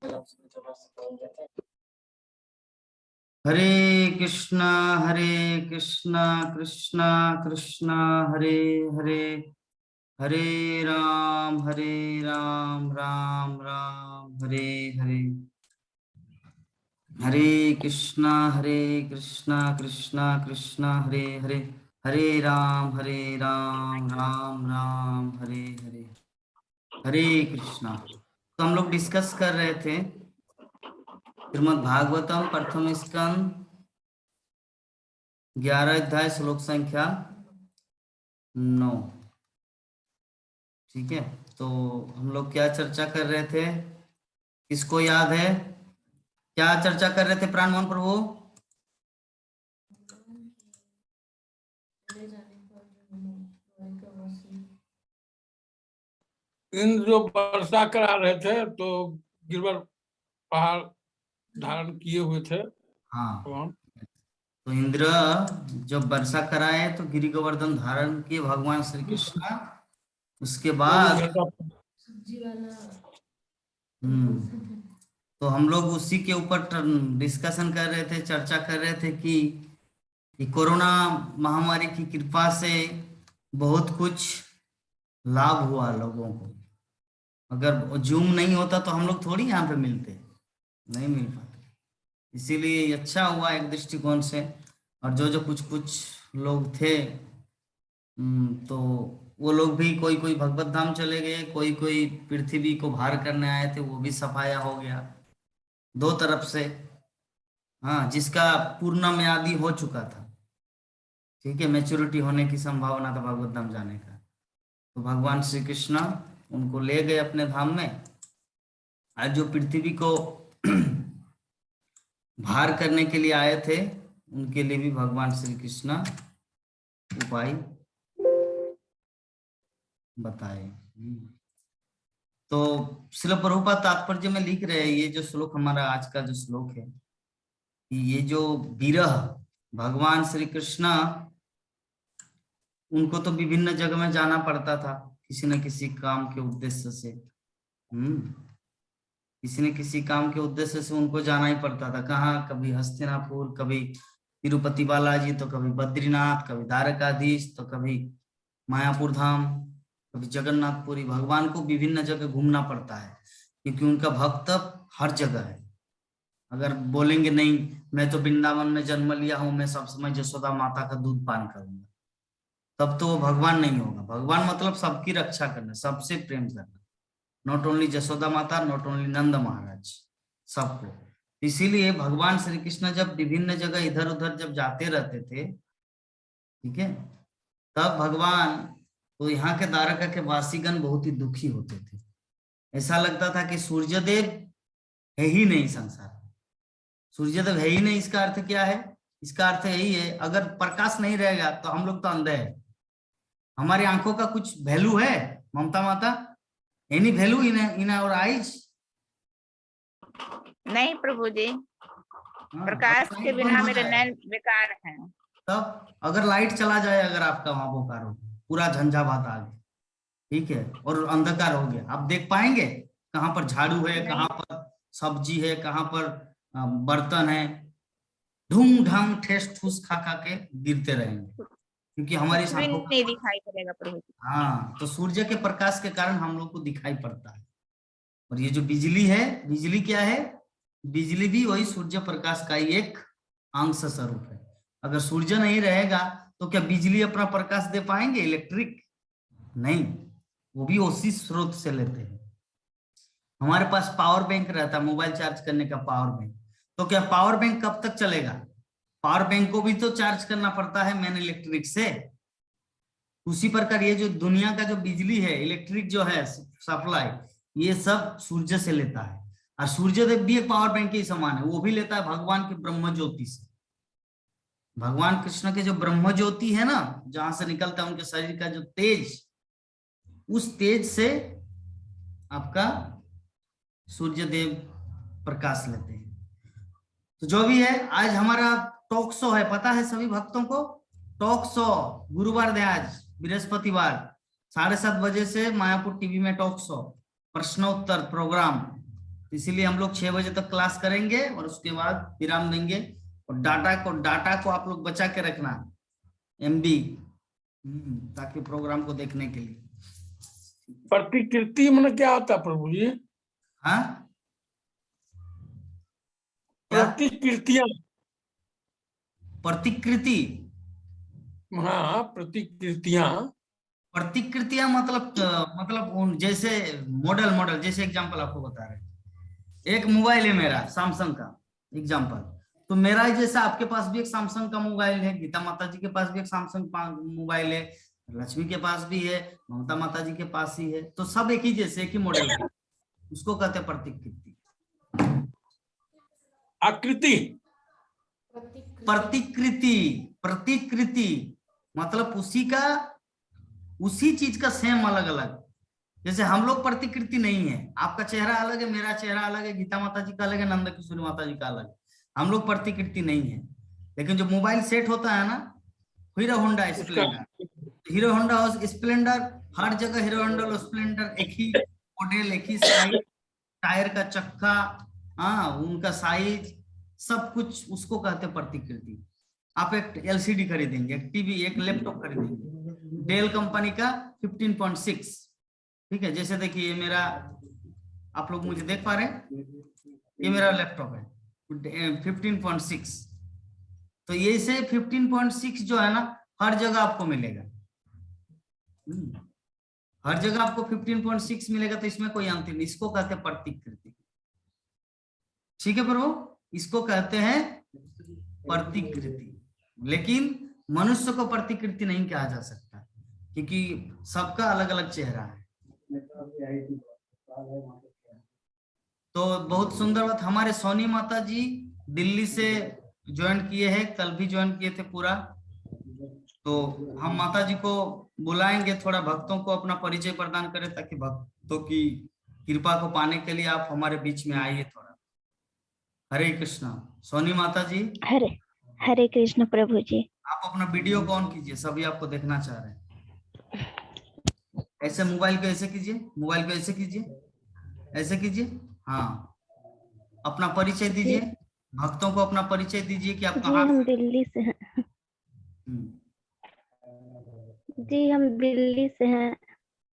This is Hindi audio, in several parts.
हरे कृष्णा कृष्णा कृष्णा हरे हरे, हरे राम राम राम हरे हरे। हरे कृष्णा कृष्णा कृष्णा हरे हरे, हरे राम राम राम हरे हरे। हरे कृष्णा। तो हम लोग डिस्कस कर रहे थे श्रीमद् भागवतम प्रथम स्कंद 11 अध्याय श्लोक संख्या 9। ठीक है, तो हम लोग क्या चर्चा कर रहे थे, किसको याद है? क्या चर्चा कर रहे थे प्राण मोहन प्रभु? इंद्र जो वर्षा करा रहे थे तो गिरवर पहाड़ धारण किए हुए थे। हाँ, तो इंद्र जब वर्षा कराए तो गिरि गोवर्धन धारण किए भगवान श्री कृष्ण। उसके बाद तो हम लोग उसी के ऊपर डिस्कशन कर रहे थे, चर्चा कर रहे थे कि कोरोना महामारी की कृपा से बहुत कुछ लाभ हुआ लोगों को। अगर जूम नहीं होता तो हम लोग थोड़ी यहाँ पे मिलते, नहीं मिल पाते। इसीलिए अच्छा हुआ एक दृष्टिकोण से। और जो कुछ लोग थे तो वो लोग भी कोई कोई भगवत धाम चले गए, कोई कोई पृथ्वी को भार करने आए थे, वो भी सफाया हो गया दो तरफ से। हाँ, जिसका पूर्ण म्यादी हो चुका था, ठीक है, मैच्योरिटी होने की संभावना था भगवत धाम जाने का, तो भगवान श्री कृष्ण उनको ले गए अपने धाम में। आज जो पृथ्वी को भार करने के लिए आए थे उनके लिए भी भगवान श्री कृष्ण उपाय बताए। तो श्रील प्रभुपाद तात्पर्य में लिख रहे हैं, ये जो श्लोक हमारा आज का जो श्लोक है, ये जो विरह भगवान श्री कृष्ण, उनको तो विभिन्न जगह में जाना पड़ता था किसी न किसी काम के उद्देश्य से। किसी न किसी काम के उद्देश्य से उनको जाना ही पड़ता था। कहाँ, कभी हस्तिनापुर, कभी तिरुपति बालाजी, तो कभी बद्रीनाथ, कभी द्वारकाधीश, तो कभी मायापुर धाम, कभी जगन्नाथपुरी। भगवान को विभिन्न जगह घूमना पड़ता है क्योंकि उनका भक्त हर जगह है। अगर बोलेंगे नहीं मैं तो वृंदावन में जन्म लिया हूं, मैं सब समय यशोदा माता का दूध पान करूंगा, तब तो वो भगवान नहीं होगा। भगवान मतलब सबकी रक्षा करना, सबसे प्रेम करना, नॉट ओनली यशोदा माता, नॉट ओनली नंद महाराज, सबको। इसीलिए भगवान श्री कृष्ण जब विभिन्न जगह इधर उधर जब जाते रहते थे, ठीक है, तब भगवान, तो यहाँ के द्वारका के वासीगण बहुत ही दुखी होते थे। ऐसा लगता था कि सूर्यदेव है ही नहीं संसार, सूर्यदेव है ही नहीं। इसका अर्थ क्या है? इसका अर्थ यही है, अगर प्रकाश नहीं रहेगा तो हम लोग तो अंधे हैं। हमारी आंखों का कुछ वैल्यू है ममता माता? Any value in our eyes? नहीं प्रभु जी, प्रकाश के बिना मेरे नैन बेकार हैं। तब अगर लाइट चला जाए, अगर आपका वहां बोकारो पूरा झंझावात आ गया, ठीक है, और अंधकार हो गया, आप देख पाएंगे कहाँ पर झाड़ू है, कहाँ पर सब्जी है, कहाँ पर बर्तन है? ढूंढ ढांग ठेस ठूस खा खा के गिरते रहेंगे क्योंकि हमारी आंखों नहीं दिखाई पड़ेगा प्रभु जी। हाँ, तो सूर्य के प्रकाश के कारण हम लोग को दिखाई पड़ता है। और ये जो बिजली है, बिजली क्या है? बिजली भी वही सूर्य प्रकाश का ही एक अंश स्वरूप है। अगर सूर्य नहीं रहेगा तो क्या बिजली अपना प्रकाश दे पाएंगे? इलेक्ट्रिक नहीं, वो भी उसी स्रोत से लेते हैं। हमारे पास पावर बैंक रहता है, मोबाइल चार्ज करने का पावर बैंक, तो क्या पावर बैंक कब तक चलेगा? पावर बैंक को भी तो चार्ज करना पड़ता है मेन इलेक्ट्रिक से। उसी प्रकार ये जो दुनिया का जो बिजली है, इलेक्ट्रिक जो है सप्लाई, ये सब सूर्य से लेता है। और सूर्यदेव भी एक पावर बैंक के समान है, वो भी लेता है भगवान के ब्रह्म ज्योति से। भगवान कृष्ण के जो ब्रह्म ज्योति है ना, जहां से निकलता है उनके शरीर का जो तेज, उस तेज से आपका सूर्यदेव प्रकाश लेते हैं। तो जो भी है, आज हमारा टॉक शो है, पता है सभी भक्तों को? टॉक शो गुरुवार दे, आज बृहस्पतिवार 7:30 बजे से मायापुर टीवी में टॉक शो, प्रश्नोत्तर प्रोग्राम तो इसीलिए हम लोग 6 बजे तक क्लास करेंगे और उसके बाद विराम देंगे। और डाटा को आप लोग बचा के रखना, MB, ताकि प्रोग्राम को देखने के लिए। प्रतिकृति मतलब क्या होता है प्रभु जी? हाँ, क्या? प्रतिकृतियां। प्रतिकृति, हाँ, प्रतिकृतियां। प्रतिकृतियां मतलब जैसे मॉडल, जैसे एग्जांपल आपको बता रहे हैं। एक मोबाइल है मेरा सैमसंग का एग्जांपल, तो मेरा ही जैसा आपके पास भी एक सैमसंग का मोबाइल है, गीता माता जी के पास भी एक सैमसंग मोबाइल है, लक्ष्मी के पास भी है, ममता माता जी के पास ही है, तो सब एक ही जैसे, एक ही मॉडल के, उसको कहते हैं प्रतिकृति। आकृति। प्रतिकृति मतलब उसी चीज का सेम अलग अलग। जैसे हम लोग प्रतिकृति नहीं है, आपका चेहरा अलग है, मेरा चेहरा अलग है, गीता माता जी का अलग है, नंद किशोरी माता जी का अलग है, हम लोग प्रतिकृति नहीं है। लेकिन जो मोबाइल सेट होता है ना, हीरो होंडा स्प्लेंडर, हर जगह हीरो होंडा स्प्लेंडर एक ही मॉडल, एक ही साइज, टायर का चक्का, हाँ, उनका साइज, सब कुछ, उसको कहते हैं प्रतिकृति। आप एक LCD खरीदेंगे, एक टीवी, एक लैपटॉप खरीदेंगे डेल कंपनी का 15.6, ठीक है। जैसे देखिए ये मेरा, आप लोग मुझे देख पा रहे हैं, ये मेरा लैपटॉप है 15.6, तो ये से 15.6 जो है ना, हर जगह आपको मिलेगा, हर जगह आपको 15.6 मिलेगा, तो इसमें कोई अंतर नहीं, इसको कहते हैं प्रतिकृति। ठीक है प्रभु, इसको कहते हैं प्रतिकृति। लेकिन मनुष्य को प्रतिकृति नहीं कहा जा सकता, क्योंकि सबका अलग अलग चेहरा है। तो बहुत सुंदर बात, हमारे सोनी माता जी दिल्ली से ज्वाइन किए हैं, कल भी ज्वाइन किए थे पूरा। तो हम माता जी को बुलाएंगे, थोड़ा भक्तों को अपना परिचय प्रदान करें, ताकि भक्तों की कृपा को पाने के लिए आप हमारे बीच में आइए थोड़ा। हरे कृष्णा। सोनी माता जी, हरे कृष्ण प्रभु जी। आप अपना वीडियो को ऑन कीजिए, सभी आपको देखना चाह रहे हैं। ऐसे मोबाइल को ऐसे कीजिए, मोबाइल को ऐसे कीजिए, ऐसे कीजिए, हाँ। अपना परिचय दीजिए, भक्तों को अपना परिचय दीजिए कि आप जी कहाँ हम दिल्ली से हैं। जी हम दिल्ली से हैं।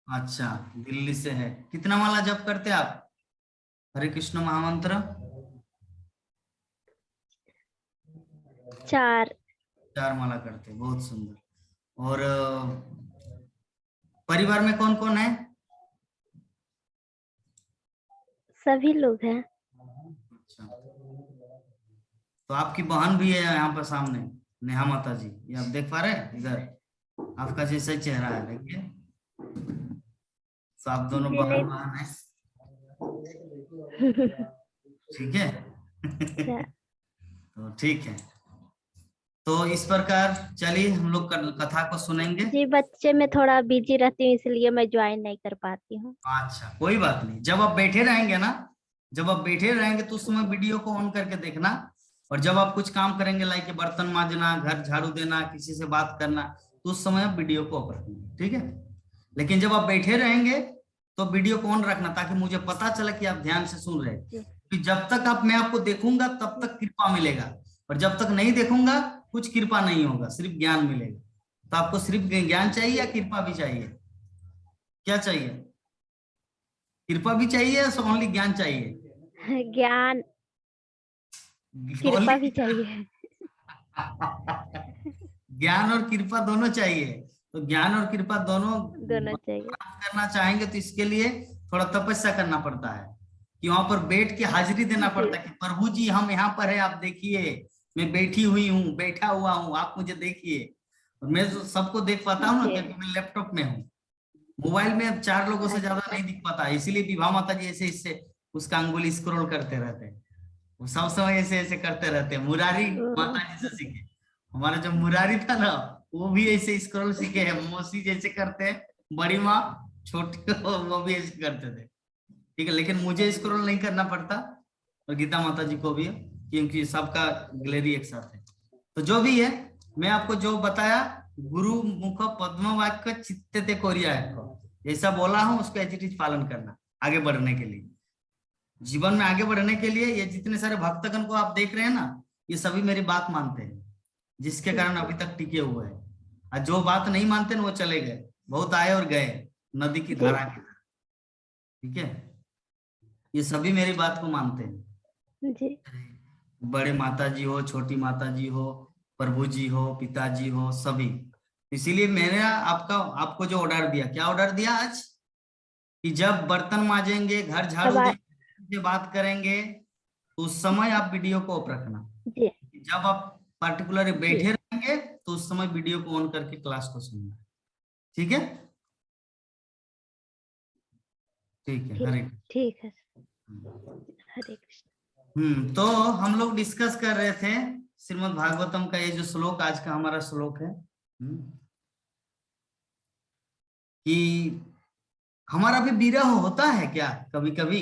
अच्छा, दिल्ली से है। कितना माला जप करते आप हरे कृष्ण महामंत्र? 4 माला करते, बहुत सुंदर। और परिवार में कौन कौन है? सभी लोग हैं। अच्छा, तो आपकी बहन भी है यहाँ पर सामने, नेहा माता जी, ये आप देख पा रहे हैं, इधर आपका जैसा चेहरा है, देखिए। तो आप दोनों बहन हैं, ठीक है। तो ठीक है, तो इस प्रकार चलिए हम लोग कथा को सुनेंगे। जी बच्चे में थोड़ा बिजी रहती हूँ, इसलिए मैं ज्वाइन नहीं कर पाती हूँ। अच्छा, कोई बात नहीं, जब आप बैठे रहेंगे ना, जब आप बैठे रहेंगे तो उस समय वीडियो को ऑन करके देखना, और जब आप कुछ काम करेंगे, लाइक बर्तन मांजना, घर झाड़ू देना, किसी से बात करना, तो उस समय आप वीडियो को ऑफ रखेंगे, ठीक है। लेकिन जब आप बैठे रहेंगे तो वीडियो को ऑन रखना, ताकि मुझे पता चले कि आप ध्यान से सुन रहे हैं। कि जब तक मैं आपको देखूंगा तब तक कृपा मिलेगा, और जब तक नहीं देखूंगा कुछ कृपा नहीं होगा, सिर्फ ज्ञान मिलेगा। तो आपको सिर्फ ज्ञान चाहिए या कृपा भी चाहिए? क्या चाहिए? कृपा भी चाहिए या ओनली ज्ञान चाहिए? ज्ञान, कृपा भी चाहिए। ज्ञान और कृपा दोनों चाहिए। तो ज्ञान और कृपा दोनों चाहिए। करना चाहेंगे तो इसके लिए थोड़ा तपस्या करना पड़ता है, कि वहां पर बैठ के हाजिरी देना पड़ता है कि प्रभु जी हम यहाँ पर है, आप देखिए, मैं बैठी हुई हूँ, बैठा हुआ हूँ, आप मुझे देखिए। और मैं तो सबको देख पाता हूँ ना, क्योंकि मैं लैपटॉप में हूँ, मोबाइल में अब 4 लोगों से ज्यादा नहीं दिख पाता, इसीलिए विभा माता जी ऐसे इससे उसका अंगुली स्क्रॉल करते रहते हैं, वो सब समय ऐसे ऐसे करते रहते हैं। मुरारी माता जी से सीखे, हमारा जो मुरारी था ना, वो भी ऐसे स्क्रॉल सीखे हैं, मौसी जैसे करते हैं, बड़ी माँ, छोटी वो भी ऐसे करते थे, ठीक है। लेकिन मुझे स्क्रॉल नहीं करना पड़ता, और गीता माता जी को भी, क्योंकि सबका गैलरी एक साथ है। तो जो भी है, मैं आपको जो बताया, गुरु मुख पद्म वाक्य चित्ते ते कोरिया, जैसा बोला हूं उसको एज इट इज पालन करना आगे बढ़ने के लिए। जीवन में आगे बढ़ने के लिए ये जितने सारे भक्तगण को आप देख रहे हैं ना, ये सभी मेरी बात मानते हैं, जिसके कारण अभी तक टिके हुए हैं। और जो बात नहीं मानते ना वो चले गए, बहुत आए और गए, नदी की धारा की तरह। ठीक है, ये सभी मेरी बात को मानते हैं। जी बड़े माता जी हो, छोटी माता जी हो, प्रभु जी हो, पिताजी हो, सभी। इसीलिए मैंने आपको जो ऑर्डर दिया, क्या ऑर्डर दिया आज, कि जब बर्तन मांजेंगे, घर झाड़ू अब देंगे, बात करेंगे, तो उस समय आप वीडियो को ऑफ रखना। जी जब आप पर्टिकुलर बैठे रहेंगे तो उस समय वीडियो को ऑन करके क्लास को सुनना। ठीक है, ठीक है, हरे ठीक है, हरे कृष्ण। तो हम लोग डिस्कस कर रहे थे श्रीमद् भागवतम का ये जो श्लोक आज का हमारा श्लोक है, कि हमारा भी विरह होता है क्या कभी कभी।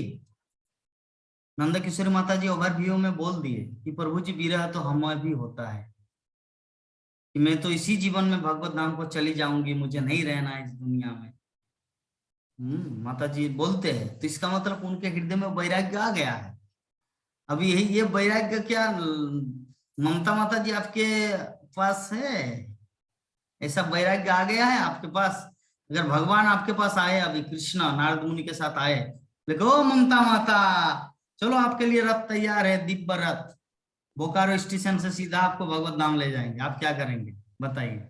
नंद किशोरी माता जी ओवरव्यू में बोल दिए कि प्रभु जी विरह तो हमें भी होता है, कि मैं तो इसी जीवन में भगवत धाम को चली जाऊंगी, मुझे नहीं रहना है इस दुनिया में। माता जी बोलते हैं, तो इसका मतलब उनके हृदय में वैराग्य आ गया है। अभी यही ये वैराग्य क्या ममता माता जी आपके पास है? ऐसा वैराग्य आ गया है आपके पास? अगर भगवान आपके पास आए, अभी कृष्णा नारद मुनि के साथ आए, देखो ममता माता चलो आपके लिए रथ तैयार है, दिव्य रथ, बोकारो स्टेशन से सीधा आपको भगवत धाम ले जाएंगे, आप क्या करेंगे बताइए?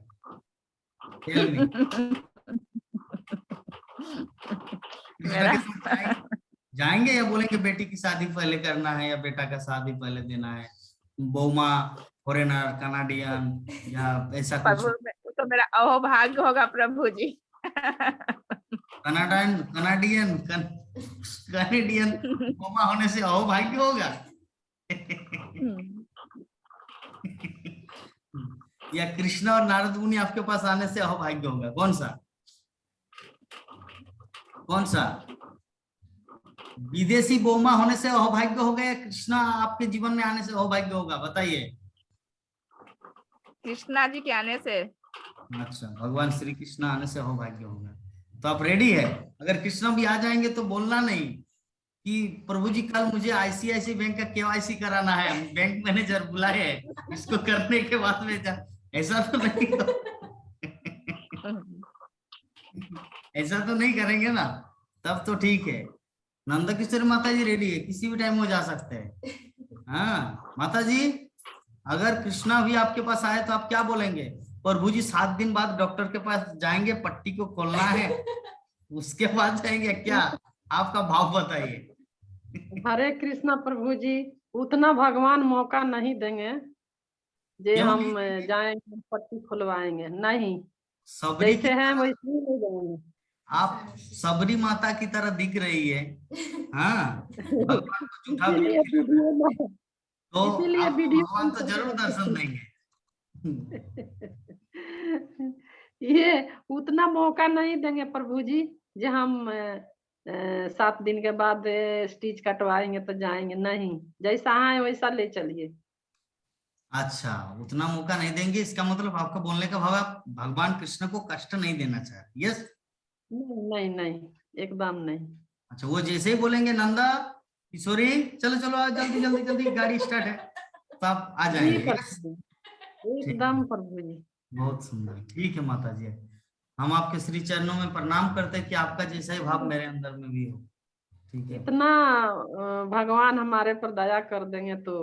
जाएंगे या बोलेंगे बेटी की शादी पहले करना है, या बेटा का शादी पहले देना है, बौमा फॉरेनर कनाडियन या ऐसा कुछ? प्रभु तो मेरा अहोभाग्य होगा प्रभु जी। कनाडियन बौमा होने से अहोभाग्य होगा? या कृष्णा और नारद मुनि आपके पास आने से अहोभाग्य होगा? कौन सा? विदेशी बौमा होने से अहोभाग्य होगा या कृष्णा आपके जीवन में आने से अहोभाग्य होगा? बताइए। कृष्णा जी के आने से। अच्छा, भगवान श्री कृष्ण आने से अहोभाग्य होगा। तो आप रेडी है? अगर कृष्णा भी आ जाएंगे तो बोलना नहीं कि प्रभु जी कल मुझे आईसीआईसी बैंक का केवाईसी कराना है, बैंक मैनेजर बुलाए है, इसको करने के बाद में ऐसा तो नहीं ऐसा तो नहीं करेंगे ना, तब तो ठीक है। नंद किशोर माता जी रेडी है, किसी भी टाइम हो जा सकते हैं। हाँ माता जी, अगर कृष्णा भी आपके पास आए तो आप क्या बोलेंगे? प्रभु जी 7 दिन बाद डॉक्टर के पास जाएंगे, पट्टी को खोलना है, उसके बाद जाएंगे क्या? आपका भाव बताइए। हरे कृष्णा प्रभु जी, उतना भगवान मौका नहीं देंगे जे हम जाएंगे पट्टी खुलवाएंगे, नहीं। जैसे हैं वैसे ही नहीं जाएंगे। आप सबरी माता की तरह दिख रही है। हाँ, भगवान को झूठा तो इसीलिए भगवान तो जरूर दर्शन देंगे। ये उतना मौका नहीं देंगे प्रभु जी, जे हम 7 दिन के बाद स्टिच कटवाएंगे तो जाएंगे, नहीं। जैसा है वैसा ले चलिए। अच्छा, उतना मौका नहीं देंगे, इसका मतलब आपका बोलने का भाव आप भगवान कृष्ण को कष्ट नहीं देना चाहते। यस? नहीं नहीं, एकदम नहीं। अच्छा, वो जैसे ही बोलेंगे नंदा किशोरी चलो चलो जल्दी जल्दी जल्दी गाड़ी स्टार्ट है, तो आप आ जाएंगे। एकदम प्रभु जी। बहुत सुंदर, ठीक है माता जी, हम आपके श्री चरणों में प्रणाम करते हैं कि आपका जैसा ही भाव मेरे अंदर में भी हो। ठीक है, इतना भगवान हमारे पर दया कर देंगे तो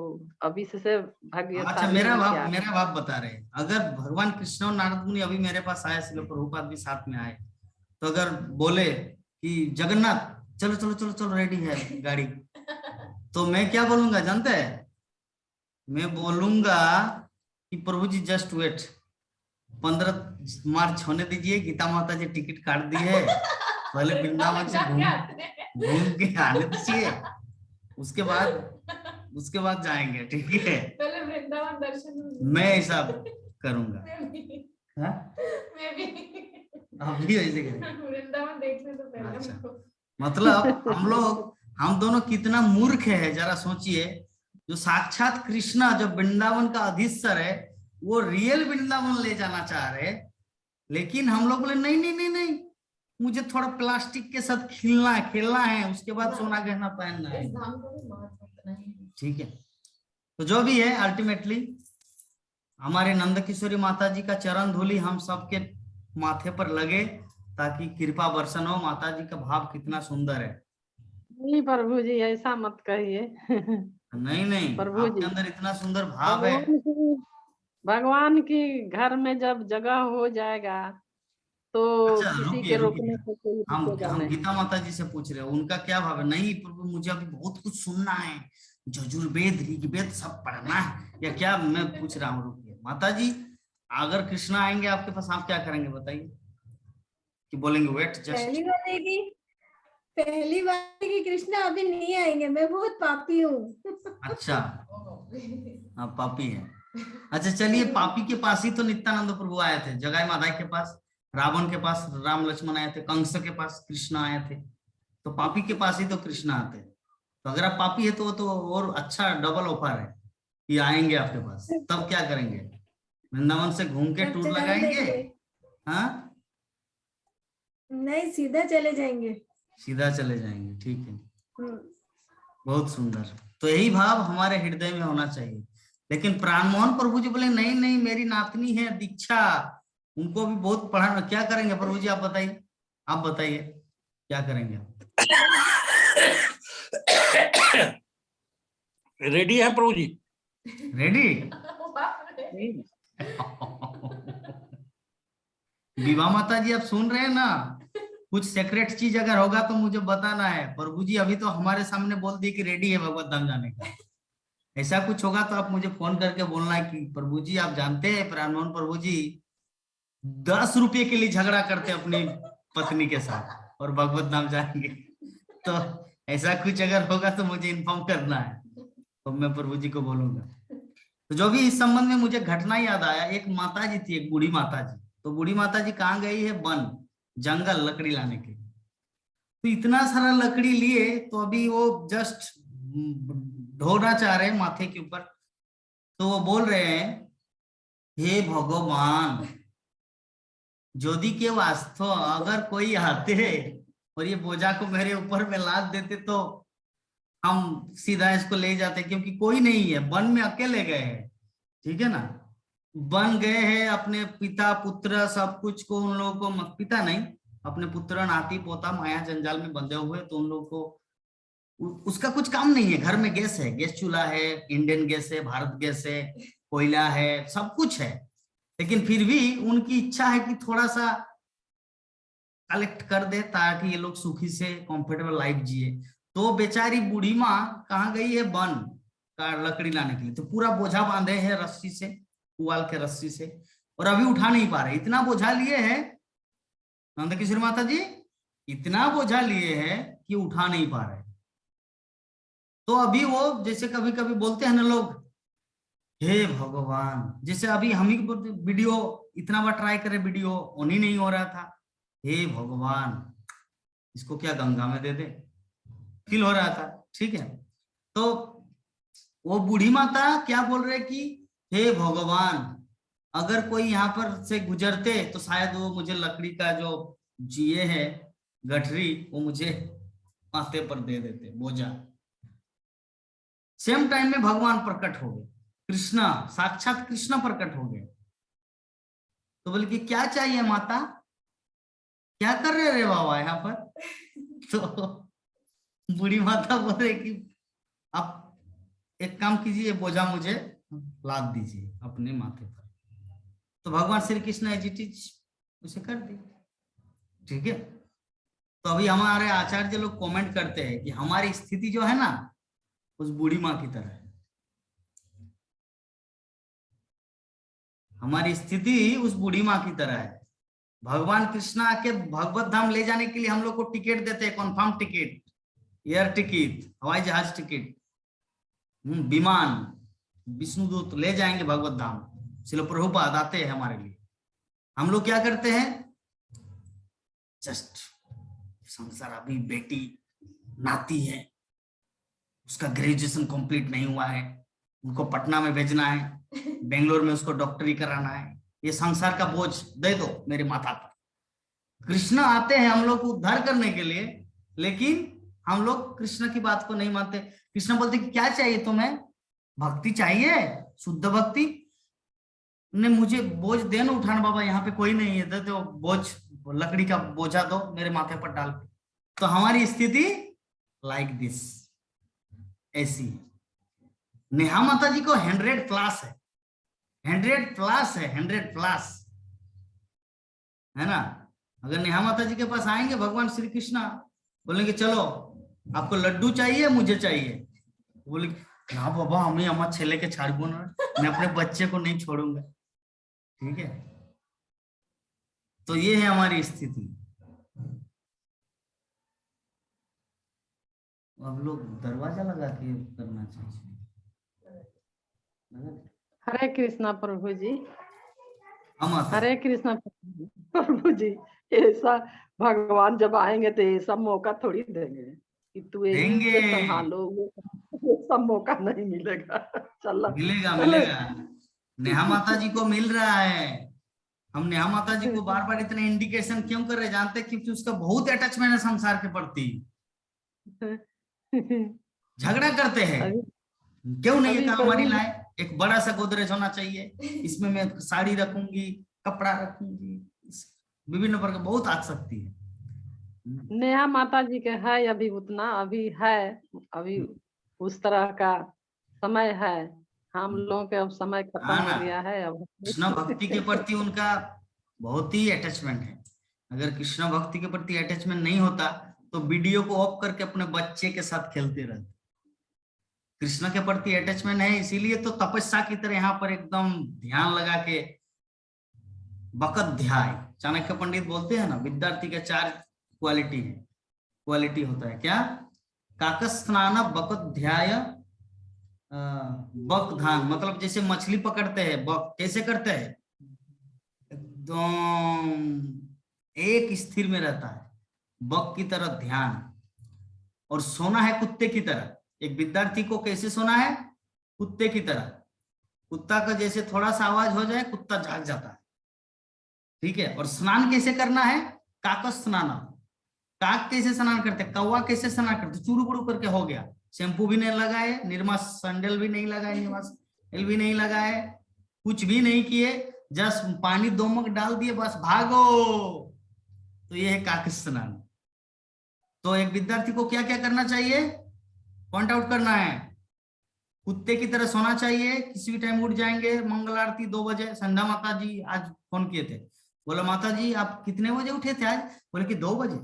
अभी से भाग्य। अच्छा, मेरा भाव बता रहे, अगर भगवान कृष्ण और नारद मुनि अभी मेरे पास आए, श्रील प्रभुपाद भी साथ में आए, तो अगर बोले कि जगन्नाथ चलो चलो चलो चलो रेडी है गाड़ी, तो मैं क्या बोलूंगा जानते हैं? मैं बोलूंगा कि प्रभु जी जस्ट वेट, 15 मार्च होने दीजिए, गीता माता जी टिकट काट दी है, पहले वृंदावन से घूम के आने दीजिए, उसके बाद जाएंगे। ठीक है, पहले वृंदावन दर्शन मैं ऐसा करूंगा। आप भी ऐसे करेंगे? वृंदावन देखने तो पहले। अच्छा, मतलब हम दोनों कितना मूर्ख है, जरा सोचिए। जो साक्षात कृष्णा, जो वृंदावन का अधीश्वर है, वो रियल वृंदावन ले जाना चाह रहे, लेकिन हम लोग बोले नहीं नहीं नहीं नहीं, मुझे थोड़ा प्लास्टिक के साथ खेलना है, उसके बाद सोना गहना पहनना है। इस धाम को भी महत्व उतना ही है। ठीक है, तो जो भी है अल्टीमेटली हमारे नंद किशोरी माता जी का चरण धूलि हम सबके माथे पर लगे, ताकि कृपा वर्षण हो। माता जी का भाव कितना सुंदर है। नहीं प्रभु जी, ऐसा मत कहिए। नहीं प्रभु आपके जी, अंदर इतना सुंदर भाव है। भगवान की घर में जब जगह हो जाएगा तो अच्छा किसी रुकिए के रुकिए, रोकने को कोई रुकेगा हम नहीं। गीता माता जी से पूछ रहे हैं, उनका क्या भाव है? नहीं प्रभु, मुझे अभी बहुत कुछ सुनना है, यजुर्वेद ऋग्वेद सब पढ़ना है, या क्या? मैं पूछ रहा हूँ, रुकिए। माता जी, अगर कृष्णा आएंगे आपके पास, आप क्या करेंगे बताइए? कि बोलेंगे वेट पहली जस्ट? बात है कि कृष्णा अभी नहीं आएंगे, मैं बहुत पापी हूँ। अच्छा, आप पापी है। अच्छा चलिए, पापी के पास ही तो नित्यानंद प्रभु आए थे, जगाई माधाई के पास, रावण के पास राम लक्ष्मण आए थे, कंस के पास कृष्ण आए थे, तो पापी के पास ही तो कृष्ण आते हैं। तो अगर आप पापी है तो वो तो और अच्छा डबल ऑफर है कि आएंगे आपके पास। तब क्या करेंगे? वृंदावन से घूम के टूर चला लगाएंगे? देंगे। हाँ, नहीं, सीधा चले जाएंगे। सीधा चले जाएंगे, ठीक है, हम्म। बहुत सुंदर। तो यही भाव हमारे हृदय में होना चाहिए। लेकिन प्राणमोहन प्रभु जी बोले नहीं नहीं, मेरी नातनी है दीक्षा, उनको भी बहुत पढ़ाना। क्या करेंगे प्रभु जी, आप बताइए, आप बताइए क्या करेंगे? रेडी है प्रभु जी? रेडी? विवाह माता जी आप सुन रहे हैं ना? कुछ सीक्रेट चीज अगर होगा तो मुझे बताना है। प्रभु जी अभी तो हमारे सामने बोल दिए कि रेडी है भगवत धाम जाने का। ऐसा कुछ होगा तो आप मुझे फोन करके बोलना है कि प्रभु जी आप जानते हैं प्राणमोहन प्रभु जी 10 रुपये के लिए झगड़ा करते अपनी पत्नी के साथ और भगवत धाम जाएंगे। तो ऐसा कुछ अगर होगा तो मुझे इन्फॉर्म करना है, तो मैं प्रभु जी को बोलूंगा। तो जो भी इस संबंध में मुझे घटना याद आया, एक माता जी थी, एक बूढ़ी माता जी। तो बूढ़ी माता जी कहाँ गई है? वन जंगल लकड़ी लाने के। तो इतना सारा लकड़ी लिए, तो अभी वो जस्ट ढोना चाह रहे हैं माथे के ऊपर। तो वो बोल रहे हैं, हे भगवान, ज्योति के वास्तव अगर कोई आते और ये बोझा को मेरे ऊपर में लाद देते तो हम सीधा इसको ले जाते, क्योंकि कोई नहीं है, वन में अकेले गए हैं, ठीक है ना। वन गए हैं, अपने पिता पुत्र सब कुछ को, उन लोगों को, पिता नहीं, अपने पुत्र नाती पोता माया जंजाल में बंधे हुए, तो उन लोगों को उसका कुछ काम नहीं है। घर में गैस है, गैस चूल्हा है, इंडियन गैस है, भारत गैस है, कोयला है, सब कुछ है, लेकिन फिर भी उनकी इच्छा है कि थोड़ा सा कलेक्ट कर दे ताकि ये लोग सुखी से कंफर्टेबल लाइफ जिए। तो बेचारी बूढ़ी माँ कहाँ गई है? वन का लकड़ी लाने के लिए। तो पूरा बोझा बांधे हैं रस्सी से, पुआल के रस्सी से, और अभी उठा नहीं पा रहे। इतना बोझा लिए है नंद किशोर माता जी, इतना बोझा लिए है कि उठा नहीं पा रहे। तो अभी वो जैसे कभी कभी बोलते हैं ना लोग, हे भगवान, जैसे अभी हम ही वीडियो इतना बार ट्राई करे, वीडियो ऑन ही नहीं हो रहा था। हे भगवान, इसको क्या गंगा में दे दे, फील हो रहा था, ठीक है। तो वो बूढ़ी माता क्या बोल रहे कि हे भगवान, अगर कोई यहाँ पर से गुजरते तो शायद वो मुझे लकड़ी का जो जिए है गठरी, वो मुझे माथे पर दे देते बोझा। सेम टाइम में भगवान प्रकट हो गए, कृष्णा, साक्षात कृष्णा प्रकट हो गए। तो बोले कि क्या चाहिए माता, क्या कर रहे रे बाबा यहाँ पर? तो बूढ़ी माता बोल रहे कि आप एक काम कीजिए, बोझा मुझे लाद दीजिए अपने माथे पर। तो भगवान Shri Krishna as it is उसे कर दी, ठीक है। तो अभी हमारे आचार्य लोग कमेंट करते हैं कि हमारी स्थिति जो है ना, उस बूढ़ी माँ की तरह है। हमारी स्थिति उस बूढ़ी माँ की तरह है। भगवान कृष्णा के भगवत धाम ले जाने के लिए हम लोग को टिकट देते हैं, कन्फर्म टिकट, एयर टिकट, हवाई जहाज टिकट, विमान, विष्णुदूत ले जाएंगे भगवत धाम। श्रील प्रभुपाद आते हैं हमारे लिए। हम लोग क्या करते हैं? जस्ट संसार, अभी बेटी नाती है, उसका ग्रेजुएशन कंप्लीट नहीं हुआ है, उनको पटना में भेजना है, बेंगलोर में उसको डॉक्टरी कराना है, ये संसार का बोझ दे दो मेरे माथा पर, कृष्ण आते हैं हम लोग को उद्धार करने के लिए, लेकिन हम लोग कृष्ण की बात को नहीं मानते। कृष्ण बोलते कि क्या चाहिए तुम्हें, भक्ति चाहिए, शुद्ध भक्ति ने, मुझे बोझ दे ना उठाना बाबा, यहाँ पे कोई नहीं है, दे दो बोझ, लकड़ी का बोझा दो मेरे माथे पर डाल। तो हमारी स्थिति लाइक दिस, ऐसी। नेहा माता जी को 100+ है, 100+ है, 100+ है ना। अगर नेहा माता जी के पास आएंगे भगवान श्री कृष्ण, बोलेंगे चलो आपको लड्डू चाहिए, मुझे चाहिए, बोले ना बाबा हमें अम्मा छेले के छाड़ू ना, मैं अपने बच्चे को नहीं छोड़ूंगा। ठीक है, तो ये है हमारी स्थिति। अब लोग दरवाजा लगा के करना चाहिए। हरे कृष्णा प्रभु जी, हम आते हैं। हरे कृष्णा प्रभु जी। ऐसा भगवान जब आएंगे तो ऐसा मौका थोड़ी देंगे कि तू ये देंगे। संभालो, ये सब मौका नहीं मिलेगा। चल मिलेगा मिलेगा, नेहा माता जी को मिल रहा है। हम नेहा माता जी को बार बार इतने इंडिकेशन क्यों कर रहे हैं, जानते हैं क्योंकि उसका बहुत अटैचमेंट है संसार के प्रति। झगड़ा करते हैं, क्यों नहीं है हमारी लाए, एक बड़ा सा गोदरेज होना चाहिए, इसमें मैं साड़ी रखूंगी, कपड़ा रखूंगी, विभिन्न प्रकार, बहुत आसक्ति है। नेहा माता जी के है अभी उतना, अभी है, अभी उस तरह का समय है। हम लोगों के अब समय खत्म हो गया है। अब कृष्ण भक्ति के प्रति उनका बहुत ही अटैचमेंट है। अगर कृष्ण भक्ति के प्रति अटैचमेंट नहीं होता तो वीडियो को ऑफ करके अपने बच्चे के साथ खेलते रहते। कृष्ण के प्रति अटैचमेंट है, इसीलिए तो तपस्या की तरह यहाँ पर एकदम ध्यान लगा के बकत ध्याय, चाणक्य पंडित बोलते हैं ना, विद्यार्थी के 4 क्वालिटी है, क्वालिटी होता है क्या, काकस्नान बकत ध्याय बक धान, मतलब जैसे मछली पकड़ते हैं, बक कैसे करते हैं, एकदम एक स्थिर में रहता है, बक की तरह ध्यान। और सोना है कुत्ते की तरह। एक विद्यार्थी को कैसे सोना है, कुत्ते की तरह। कुत्ता का जैसे थोड़ा सा आवाज हो जाए कुत्ता जाग जाता है, ठीक है। और स्नान कैसे करना है, काकस स्नान। काक कैसे स्नान करते, कौवा कैसे स्नान करते, चूरू बुरू करके हो गया, शैम्पू भी नहीं लगाए, निर्मा सैंडल भी नहीं लगाए, निर्मा तेल भी नहीं लगाए, कुछ भी नहीं किए, जस्ट पानी 2 मग डाल दिए, बस भागो। तो ये है काक स्नान। तो एक विद्यार्थी को क्या क्या करना चाहिए, पॉइंट आउट करना है। कुत्ते की तरह सोना चाहिए, किसी भी टाइम उठ जाएंगे। मंगल आरती 2 बजे, संध्या माता जी आज फोन किए थे, बोला माता जी आप कितने बजे उठे थे आज, बोले कि 2 बजे।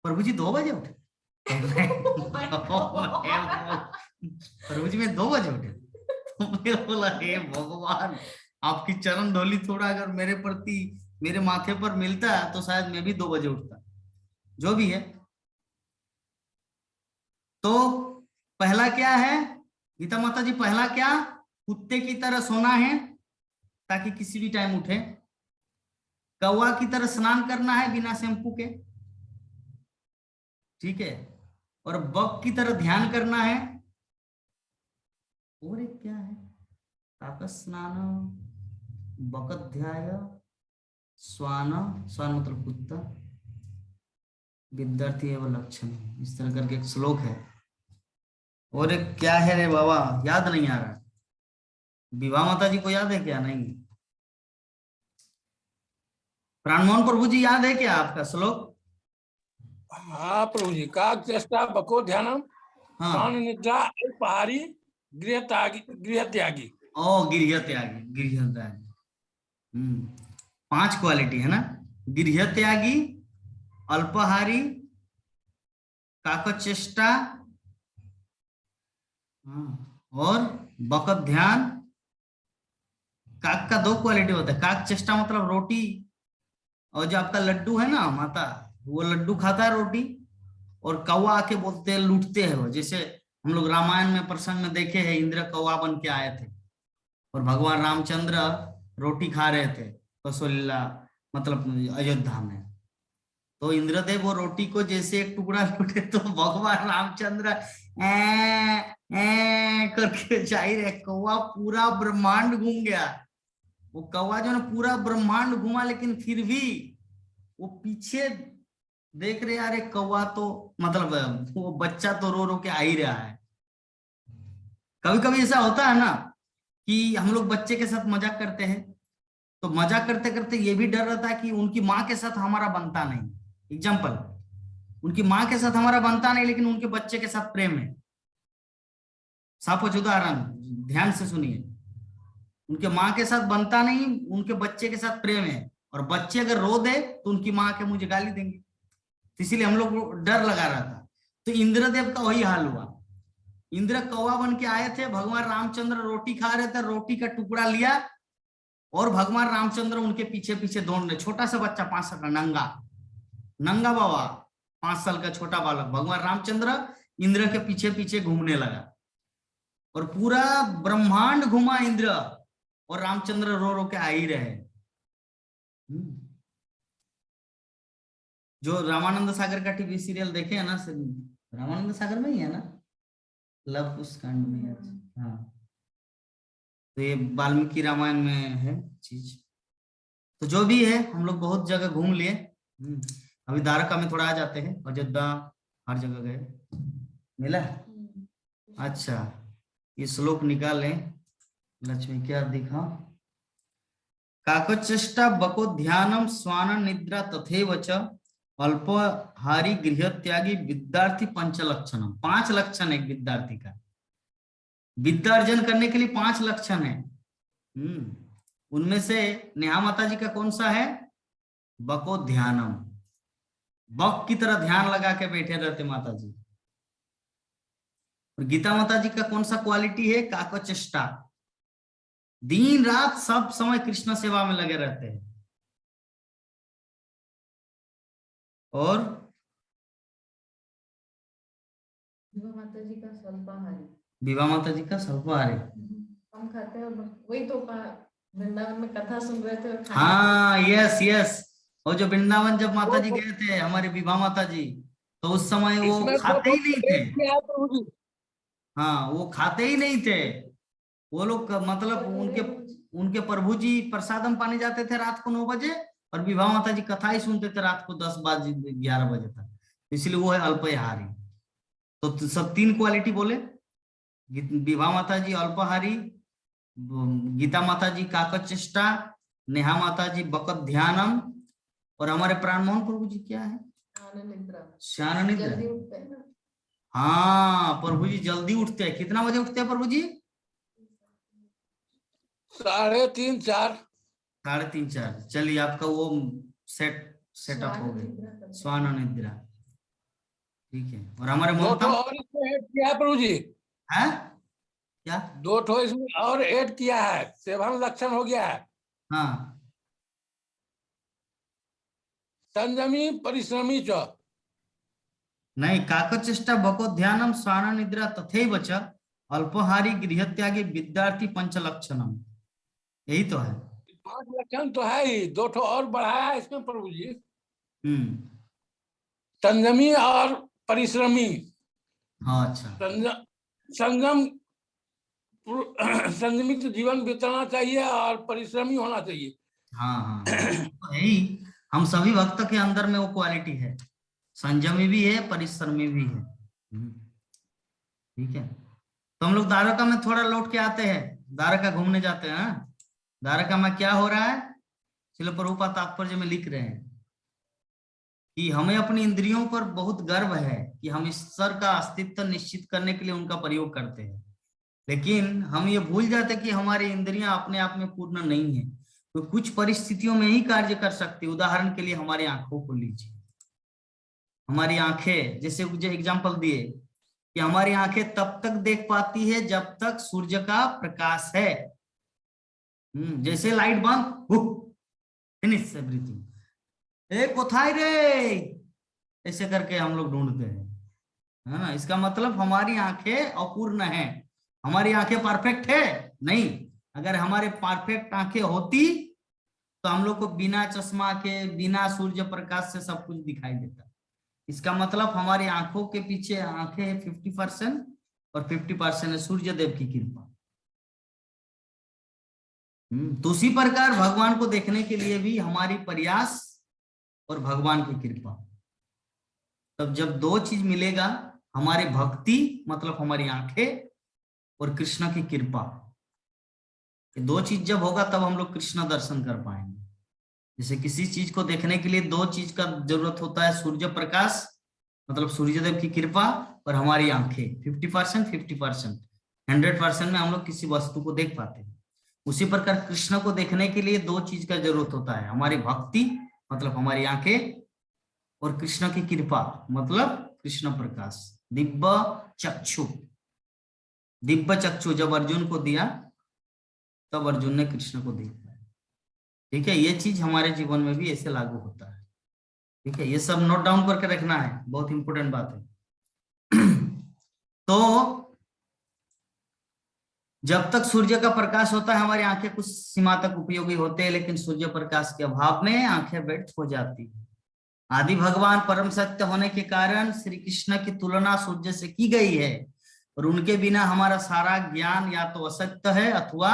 प्रभु जी 2 बजे उठे? प्रभु जी मैं 2 बजे उठे। तो मैं बोला हे भगवान, आपकी चरण धोली थोड़ा अगर मेरे प्रति, मेरे माथे पर मिलता तो शायद मैं भी 2 बजे उठता। जो भी है, तो पहला क्या है गीता माता जी, पहला क्या, कुत्ते की तरह सोना है ताकि किसी भी टाइम उठे। कौवा की तरह स्नान करना है बिना शैम्पू के, ठीक है। और बक की तरह ध्यान करना है। और एक क्या है, ताकस स्नान, बकध्याय, स्वान, स्वान मतलब कुत्ता, विद्यार्थी एवं लक्षण, इस तरह करके एक श्लोक है। और एक क्या है रे बाबा, याद नहीं आ रहा। विवाह माता जी को याद है क्या, नहीं? प्राणमोहन प्रभु जी याद है क्या आपका श्लोक? हाँ प्रभु जी, काक चेष्टा बको ध्यानम, हाँ, प्राण निद्रा अल्पाहारी, गृह त्यागी। ओ गृह त्यागी, गृह त्यागी। 5 क्वालिटी है ना, गृह त्यागी, अल्पाहारी, काकचेष्टा, और बकत ध्यान। काक का 2 क्वालिटी होता है, काक चेष्टा मतलब रोटी, और जो आपका लड्डू है ना माता, वो लड्डू खाता है रोटी, और कौवा आके बोलते हैं, लूटते हैं वो। जैसे हम लोग रामायण में प्रसंग में देखे हैं, इंद्र कौवा बन के आए थे और भगवान रामचंद्र रोटी खा रहे थे कौशल्या, मतलब अयोध्या में। तो इंद्रदेव वो रोटी को जैसे एक टुकड़ा लूटे तो भगवान रामचंद्र करके जाहिर, कौवा पूरा ब्रह्मांड घूम गया। वो कौवा जो ना पूरा ब्रह्मांड घूमा, लेकिन फिर भी वो पीछे देख रहे यार, एक कौवा तो मतलब वो बच्चा तो रो रो के आ ही रहा है। कभी कभी ऐसा होता है ना कि हम लोग बच्चे के साथ मजाक करते हैं, तो मजाक करते करते ये भी डर रहता है कि उनकी माँ के साथ हमारा बनता नहीं। एग्जाम्पल, उनकी माँ के साथ हमारा बनता नहीं लेकिन उनके बच्चे के साथ प्रेम है। सापोज उदाहरण ध्यान से सुनिए, उनके माँ के साथ बनता नहीं, उनके बच्चे के साथ प्रेम है, और बच्चे अगर रो दे तो उनकी माँ के मुझे गाली देंगे, तो इसीलिए हम लोग डर लगा रहा था। तो इंद्रदेव का वही हाल हुआ। इंद्र कौवा बन के आए थे, भगवान रामचंद्र रोटी खा रहे थे, रोटी का टुकड़ा लिया और भगवान रामचंद्र उनके पीछे पीछे दौड़ रहे। छोटा सा बच्चा 5 साल का, नंगा नंगा बाबा, 5 साल का छोटा बालक, भगवान रामचंद्र इंद्र के पीछे पीछे घूमने लगा और पूरा ब्रह्मांड घुमा इंद्र, और रामचंद्र रो रो के आ ही रहे। जो रामानंद सागर का टीवी सीरियल देखे है ना, रामानंद सागर में ही है ना, लव कुश कांड में है। हाँ, तो ये वाल्मीकि रामायण में है चीज। तो जो भी है, हम लोग बहुत जगह घूम लिए। अभी द्वारका में थोड़ा आ जाते हैं, अयोध्या हर जगह गए, मिला। अच्छा, ये श्लोक निकालें। लक्ष्मी क्या दिखा, काकचेष्टा बको ध्यानम स्वान निद्रा तथैव च अल्पहारी गृह त्यागी विद्यार्थी पंचलक्षणम। 5 लक्षण है विद्यार्थी का। विद्या अर्जन करने के लिए 5 लक्षण है। उनमें से नेहा माता जी का कौन सा है? बको ध्यानम, बक की तरह ध्यान लगा के बैठे रहते माता जी। और गीता माता जी का कौन सा क्वालिटी है? काकचेष्टा, दिन रात सब समय कृष्ण सेवा में लगे रहते हैं। और विभा माता जी का स्वल्पाहारी, विभा माता जी का स्वल्पाहारी, कम खाते हैं। वही तो वृंदावन में कथा सुन रहे थे। हाँ, यस यस। और जो वृंदावन जब माता जी गए थे हमारे विभा माता जी, तो उस समय वो खाते ही नहीं थे। हाँ, वो खाते ही नहीं थे वो लोग। मतलब उनके प्रभु जी प्रसादम पाने जाते थे रात को 9 बजे, और विभा माता जी कथा ही सुनते थे रात को 10 बजे 11 बजे तक। इसलिए वो है अल्पाहारी। तो सब 3 क्वालिटी बोले, विभा माता जी अल्पाहारी, गीता माता जी काकचेष्टा, नेहा माता जी बकत ध्यानम, और हमारे प्राण मोहन प्रभु जी क्या है? श्यान निद्रा। हाँ, प्रभु जी जल्दी उठते हैं। कितना बजे उठते हैं प्रभु जी? 3:30 4। 3:30 4। चलिए, आपका वो सेटअप हो गया, स्वान निद्रा। ठीक है। और हमारे मोहतम और इसमें ऐड किया है प्रभु जी। है क्या? 2 ठो इसमें और ऐड किया है, 7 लक्षण हो गया है। हाँ, संयमी परिश्रमी च। नहीं, काकचेष्टा बको ध्यानम स्वान निद्रा तथैव च अल्पाहारी गृह त्यागी विद्यार्थी पंचलक्षणम। यही तो है। 5 लक्षण तो है ही, 2 ठो और बढ़ाया है इसमें प्रभु जी। संयमी और परिश्रमी। हाँ, अच्छा। संयम, संयमित जीवन बिताना चाहिए और परिश्रमी होना चाहिए। हाँ, तो है ही। हम सभी भक्त के अंदर में वो क्वालिटी है, संयमी भी है, परिश्रमी भी है। ठीक है। तो हम लोग द्वारका में थोड़ा लौट के आते हैं, द्वारका घूमने जाते हैं। द्वारका में क्या हो रहा है? श्रील प्रभुपाद तात्पर्य में लिख रहे हैं कि हमें अपनी इंद्रियों पर बहुत गर्व है कि हम ईश्वर का अस्तित्व निश्चित करने के लिए उनका प्रयोग करते हैं, लेकिन हम ये भूल जाते कि हमारी इंद्रियां अपने आप में पूर्ण नहीं है, तो कुछ परिस्थितियों में ही कार्य कर सकती। उदाहरण के लिए हमारी आंखों को लीजिए। हमारी आंखें, जैसे मुझे एग्जाम्पल दिए कि हमारी आंखें तब तक देख पाती है जब तक सूर्य का प्रकाश है। जैसे लाइट बंद, फिनिश एवरीथिंग, कोथाई रे, ऐसे करके हम लोग ढूंढते हैं, है ना। इसका मतलब हमारी आंखें अपूर्ण है, हमारी आंखें परफेक्ट है नहीं। अगर हमारे परफेक्ट आंखें होती तो हम लोग को बिना चश्मा के, बिना सूर्य प्रकाश से सब कुछ दिखाई देता। इसका मतलब हमारी आंखों के पीछे आंखें है 50% और 50% है सूर्य देव की कृपा। तो उसी प्रकार भगवान को देखने के लिए भी हमारी प्रयास और भगवान की कृपा। तब जब दो चीज मिलेगा, हमारी भक्ति मतलब हमारी आंखें और कृष्ण की कृपा, ये दो चीज जब होगा तब हम लोग कृष्ण दर्शन कर पाएंगे। जैसे किसी चीज को देखने के लिए दो चीज का जरूरत होता है, सूर्य प्रकाश मतलब सूर्यदेव की कृपा और हमारी आंखें। 50% 50%, 100% में हम लोग किसी वस्तु को देख पाते हैं। उसी प्रकार कृष्ण को देखने के लिए दो चीज का जरूरत होता है, हमारी भक्ति मतलब हमारी आंखें और कृष्ण की कृपा मतलब कृष्ण प्रकाश। दिव्य चक्षु, दिव्य चक्षु जब अर्जुन को दिया तब अर्जुन ने कृष्ण को देख पाया। ठीक है, ये चीज हमारे जीवन में भी ऐसे लागू होता है। ठीक है, ये सब नोट डाउन करके रखना है, बहुत इंपॉर्टेंट बात है। तो जब तक सूर्य का प्रकाश होता है हमारी आंखें कुछ सीमा तक उपयोगी होते हैं, लेकिन सूर्य प्रकाश के अभाव में आंखें व्यर्थ हो जाती है। आदि भगवान परम सत्य होने के कारण श्री कृष्ण की तुलना सूर्य से की गई है, और उनके बिना हमारा सारा ज्ञान या तो असत्य है अथवा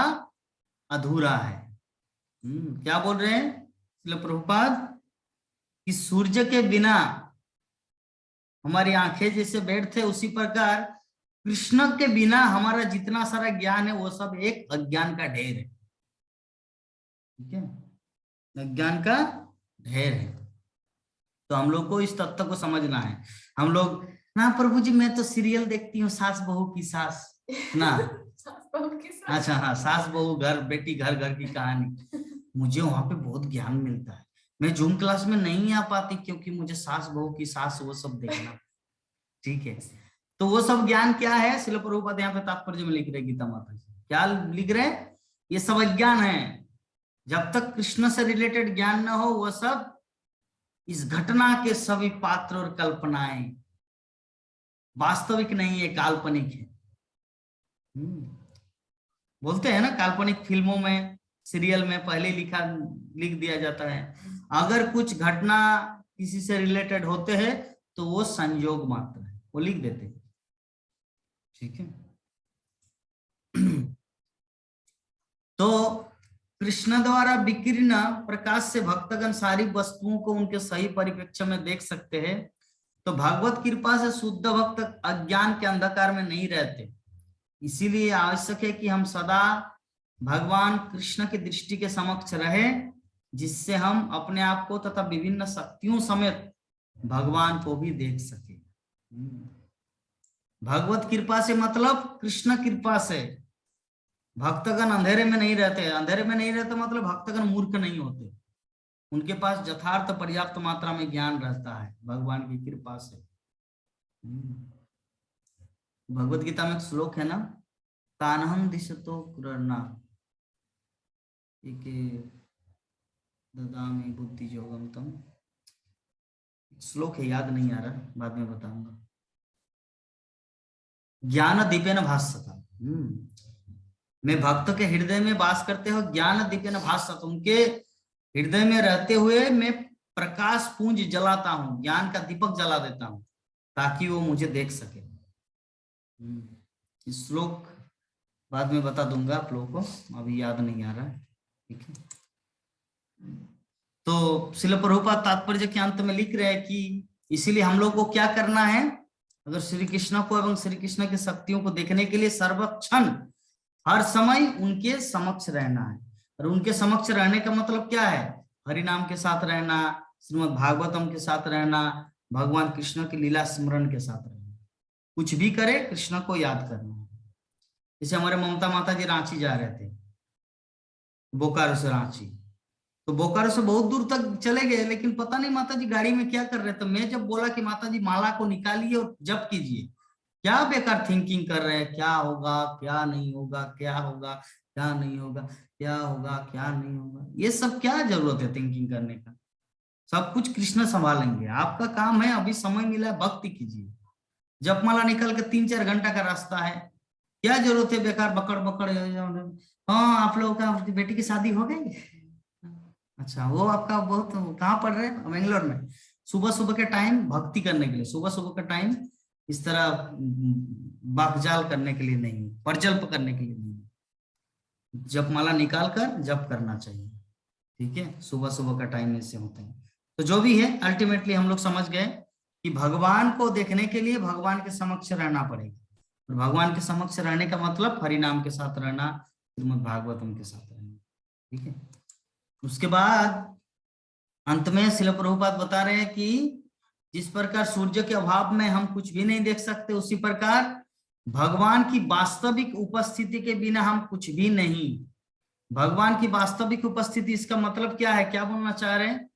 अधूरा है। क्या बोल रहे हैं श्रील प्रभुपाद कि सूर्य के बिना हमारी आंखें जैसे व्यर्थ है, उसी प्रकार कृष्ण के बिना हमारा जितना सारा ज्ञान है वो सब एक अज्ञान का ढेर है। ठीक है, अज्ञान का ढेर है। तो हम लोग को इस तत्व को समझना है। हम लोग ना प्रभु जी मैं तो सीरियल देखती हूँ, सास बहू की सास ना अच्छा हाँ, सास बहू घर बेटी घर घर की कहानी, मुझे वहां पे बहुत ज्ञान मिलता है। मैं जूम क्लास में नहीं आ पाती क्योंकि मुझे सास बहू की सास वो सब देखना। ठीक है, तो वो सब ज्ञान क्या है, श्रील प्रभुपाद यहाँ पे तात्पर्य में लिख रहे गीता माता जी क्या लिख रहे, ये सब अज्ञान है। जब तक कृष्ण से रिलेटेड ज्ञान न हो वो सब इस घटना के सभी पात्र और कल्पनाएं वास्तविक नहीं है, काल्पनिक है। बोलते हैं ना काल्पनिक फिल्मों में सीरियल में पहले लिख दिया जाता है, अगर कुछ घटना किसी से रिलेटेड होते हैं तो वो संयोग मात्र है, वो लिख देते हैं। ठीक है, तो कृष्ण द्वारा विकीर्ण प्रकाश से भक्तगण सारी वस्तुओं को उनके सही परिप्रेक्ष्य में देख सकते हैं। तो भगवत कृपा से शुद्ध भक्त अज्ञान के अंधकार में नहीं रहते। इसीलिए आवश्यक है कि हम सदा भगवान कृष्ण की दृष्टि के समक्ष रहे, जिससे हम अपने आप को तथा विभिन्न शक्तियों समेत भगवान को भी देख सके। भगवत कृपा से मतलब कृष्ण कृपा से भक्तगण अंधेरे में नहीं रहते। अंधेरे में नहीं रहते मतलब भक्तगण मूर्ख नहीं होते, उनके पास यथार्थ पर्याप्त मात्रा में ज्ञान रहता है भगवान की कृपा से। भगवत गीता में एक श्लोक है ना, तानहं दिशतो कुरर्ना ददामि बुद्धि योगम तम। श्लोक है, याद नहीं आ रहा, बाद में बताऊंगा। ज्ञान दीपेन भास्वता, मैं भक्त के हृदय में वास करते हो, ज्ञान दीपेन भास्वता, उनके हृदय में रहते हुए मैं प्रकाश पुंज जलाता हूँ, ज्ञान का दीपक जला देता हूँ ताकि वो मुझे देख सके। इस श्लोक बाद में बता दूंगा आप लोगों को, अभी याद नहीं आ रहा है। ठीक है, तो श्रील प्रभुपाद तात्पर्य के अंत में लिख रहे हैं कि इसीलिए हम लोग को क्या करना है, अगर श्री कृष्ण को एवं श्री कृष्ण की शक्तियों को देखने के लिए सर्वक्षण हर समय उनके समक्ष रहना है। और उनके समक्ष रहने का मतलब क्या है, हरि नाम के साथ रहना, श्रीमद् भागवतम के साथ रहना, भगवान कृष्ण की लीला स्मरण के साथ रहना, कुछ भी करे कृष्ण को याद करना। जैसे हमारे ममता माता जी रांची जा रहे थे, बोकारो से रांची, तो बोकारो से बहुत दूर तक चले गए, लेकिन पता नहीं माता जी गाड़ी में क्या कर रहे थे। मैं जब बोला कि माता जी माला को निकालिए और जप कीजिए, क्या बेकार थिंकिंग कर रहे हैं, क्या होगा क्या नहीं होगा, क्या होगा क्या नहीं होगा, क्या होगा क्या नहीं होगा, ये सब क्या जरूरत है थिंकिंग करने का। सब कुछ कृष्ण संभालेंगे, आपका काम है, अभी समय मिला है भक्ति कीजिए। जप माला निकल के 3-4 घंटा का रास्ता है, क्या जरूरत है बेकार बकड़ बकड़। हाँ, आप लोगों का बेटी की शादी हो गई, अच्छा वो आपका बहुत कहाँ पढ़ रहे हैं, बेंगलोर में। सुबह सुबह के टाइम भक्ति करने के लिए, सुबह सुबह का टाइम इस तरह बाकजाल करने के लिए नहीं, परजल्प करने के लिए नहीं, जप माला निकाल कर जप करना चाहिए। ठीक है, सुबह सुबह का टाइम ऐसे होता है। तो जो भी है अल्टीमेटली हम लोग समझ गए कि भगवान को देखने के लिए भगवान के समक्ष रहना पड़ेगा। और भगवान के समक्ष रहने का मतलब हरिनाम के साथ रहना, श्रीमद् भागवतम के साथ रहना। ठीक है, उसके बाद अंत में श्रील प्रभुपाद बता रहे हैं कि जिस प्रकार सूर्य के अभाव में हम कुछ भी नहीं देख सकते, उसी प्रकार भगवान की वास्तविक उपस्थिति के बिना हम कुछ भी नहीं। भगवान की वास्तविक उपस्थिति, इसका मतलब क्या है, क्या बोलना चाह रहे हैं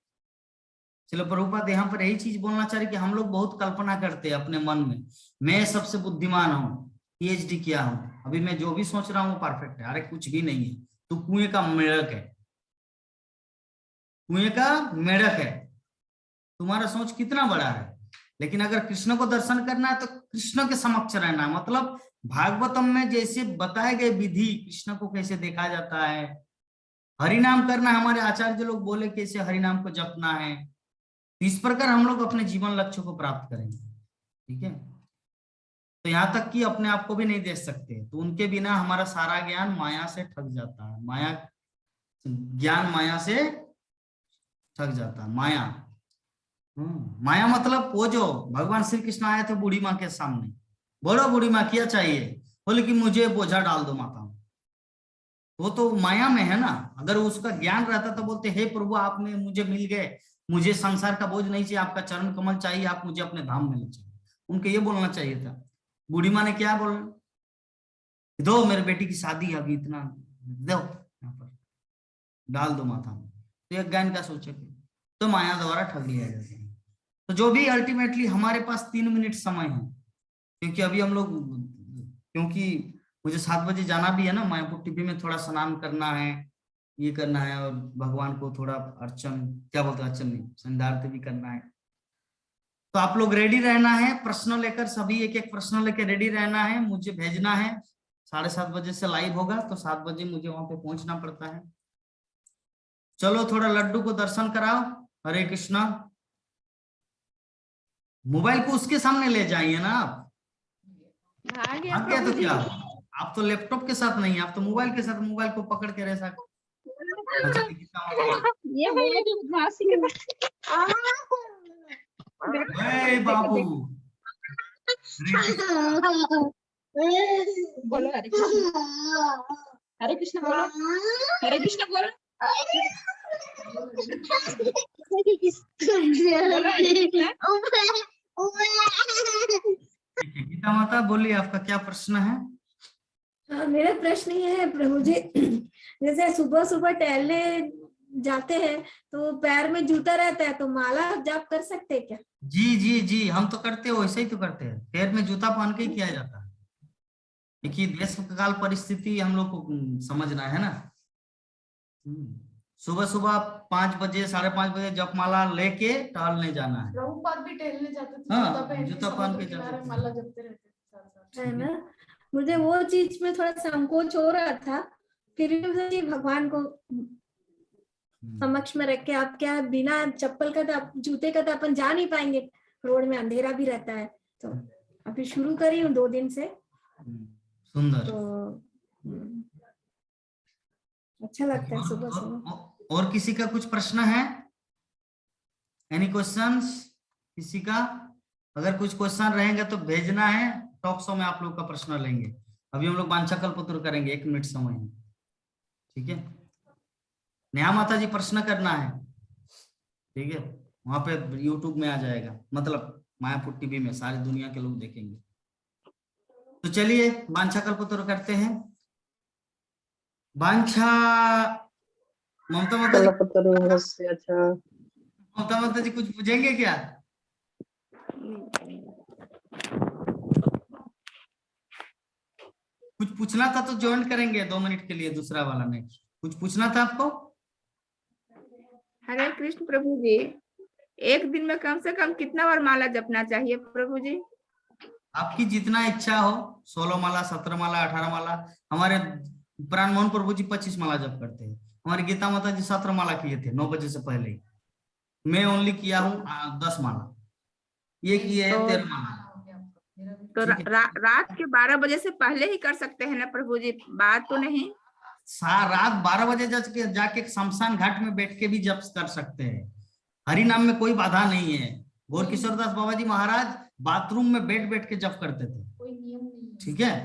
श्रील प्रभुपाद? यहाँ पर यही चीज बोलना चाह रहे कि हम लोग बहुत कल्पना करते हैं अपने मन में, मैं सबसे बुद्धिमान हूँ, PhD किया हूँ, अभी मैं जो भी सोच रहा हूँ वो परफेक्ट है। अरे कुछ भी नहीं है, तू कुएं का मेढक है, कुएं का मेढक है, तुम्हारा सोच कितना बड़ा है। लेकिन अगर कृष्ण को दर्शन करना है तो कृष्ण के समक्ष रहना है। मतलब भागवतम में जैसे बताए गए विधि, कृष्ण को कैसे देखा जाता है, हरिनाम करना, हमारे आचार्य लोग बोले कैसे हरिनाम को जपना है, इस प्रकार हम लोग अपने जीवन लक्ष्य को प्राप्त करेंगे। ठीक है, तो यहाँ तक कि अपने आप को भी नहीं देख सकते, तो उनके बिना हमारा सारा ज्ञान माया से ठग जाता है। ज्ञान माया से ठग जाता है। माया मतलब वो जो भगवान श्री कृष्ण आए थे बूढ़ी माँ के सामने, बोलो बूढ़ी माँ क्या चाहिए, बोले कि मुझे बोझा डाल दो माता। वो तो माया में है ना। अगर उसका ज्ञान रहता तो बोलते हे प्रभु आप में मुझे मिल गए, मुझे संसार का बोझ नहीं चाहिए, आपका चरण कमल चाहिए, आप मुझे अपने धाम में ले चलिए। उनके ये बोलना चाहिए था। बूढ़ी माँ ने क्या बोला, दो मेरे बेटी की शादी अभी, इतना दो यहाँ पर डाल दो माथा में। तो ये ज्ञान का सोचे, तो माया द्वारा ठग लिया जाता है। तो जो भी अल्टीमेटली हमारे पास 3 मिनट समय है, क्योंकि अभी हम लोग, क्योंकि मुझे 7 बजे जाना भी है ना, मायापुर टीवी में थोड़ा स्नान करना है, ये करना है, और भगवान को थोड़ा अर्चन, क्या बोलते हैं, अर्चन नहीं, संध्यारती भी करना है। तो आप लोग रेडी रहना है, प्रश्न लेकर, सभी एक एक प्रश्न लेकर रेडी रहना है, मुझे भेजना है। 7:30 बजे से लाइव होगा, तो 7 बजे मुझे वहां पे पहुंचना पड़ता है। चलो थोड़ा लड्डू को दर्शन कराओ। हरे कृष्णा। मोबाइल को उसके सामने ले जाइए ना आप। तो क्या, आप तो लैपटॉप के साथ नहीं, आप तो मोबाइल के साथ, मोबाइल को पकड़ के रह सकते। ये बाबू बोलो हरे कृष्ण बोलो, हरे कृष्ण बोलो। गीता माता बोलिए, आपका क्या प्रश्न है? हाँ, मेरा प्रश्न ये है प्रभु जी, जैसे सुबह सुबह टहलने जाते हैं तो पैर में जूता रहता है, तो माला जाप कर सकते हैं क्या? जी जी जी, हम तो करते हैं, वैसे ही तो करते हैं, पैर में जूता पहन के ही किया जाता है। देखिए देश काल परिस्थिति हम लोग को समझना है ना। सुबह सुबह 5 बजे 5:30 बजे जपमाला लेके टहलने जाना है। प्रभुपाद भी टहलने जाते थे, हाँ, जूता पहन के जाते थे, माला जपते रहते थे साथ-साथ। है ना, मुझे वो चीज में थोड़ा संकोच हो रहा था, फिर भी भगवान को समक्ष में रख के, आप क्या बिना चप्पल का जूते का तो अपन जा नहीं पाएंगे, रोड में अंधेरा भी रहता है, तो अभी शुरू करी हूँ 2 दिन से। सुंदर। तो अच्छा लगता है सुबह सुबह। और किसी का कुछ प्रश्न है? एनी क्वेश्चंस किसी का? अगर कुछ क्वेश्चन रहेंगे तो भेजना है, टॉक शो में आप लोग का प्रश्न लेंगे। अभी हम लोग वांछाकल्पतरु करेंगे, 1 मिनट समय है। ठीक है, नेहा माता जी प्रश्न करना है, ठीक है, वहां पे YouTube में आ जाएगा, मतलब मायापुर टीवी में सारी दुनिया के लोग देखेंगे। तो चलिए वांछाकल्पतरु करते हैं। वांछा ममता माता जी, ममता माता जी कुछ पूछेंगे क्या? कुछ पूछना था तो ज्वाइन करेंगे 2 मिनट के लिए, दूसरा वाला नहीं। कुछ पूछना था आपको? हरे कृष्ण प्रभु जी, एक दिन में कम से कम कितना बार माला जपना चाहिए प्रभु जी? आपकी जितना इच्छा हो, 16 माला, 17 माला, 18 माला। हमारे प्राण मोहन प्रभु जी 25 माला जप करते हैं। हमारी गीता माता जी 17 माला किए थे 9 बजे से पहले ही। मैं ओनली किया हूँ 10 माला, ये किए है 13 माला। तो रात के 12 बजे से पहले ही कर सकते हैं ना प्रभु जी, बात तो नहीं? रात 12 बजे जाके शमशान घाट में बैठ के भी जप कर सकते हैं। हरि नाम में कोई बाधा नहीं है। गौर किशोरदास बाबा जी महाराज बाथरूम में बैठ बैठ के जप करते थे, कोई नियम नहीं है। ठीक है।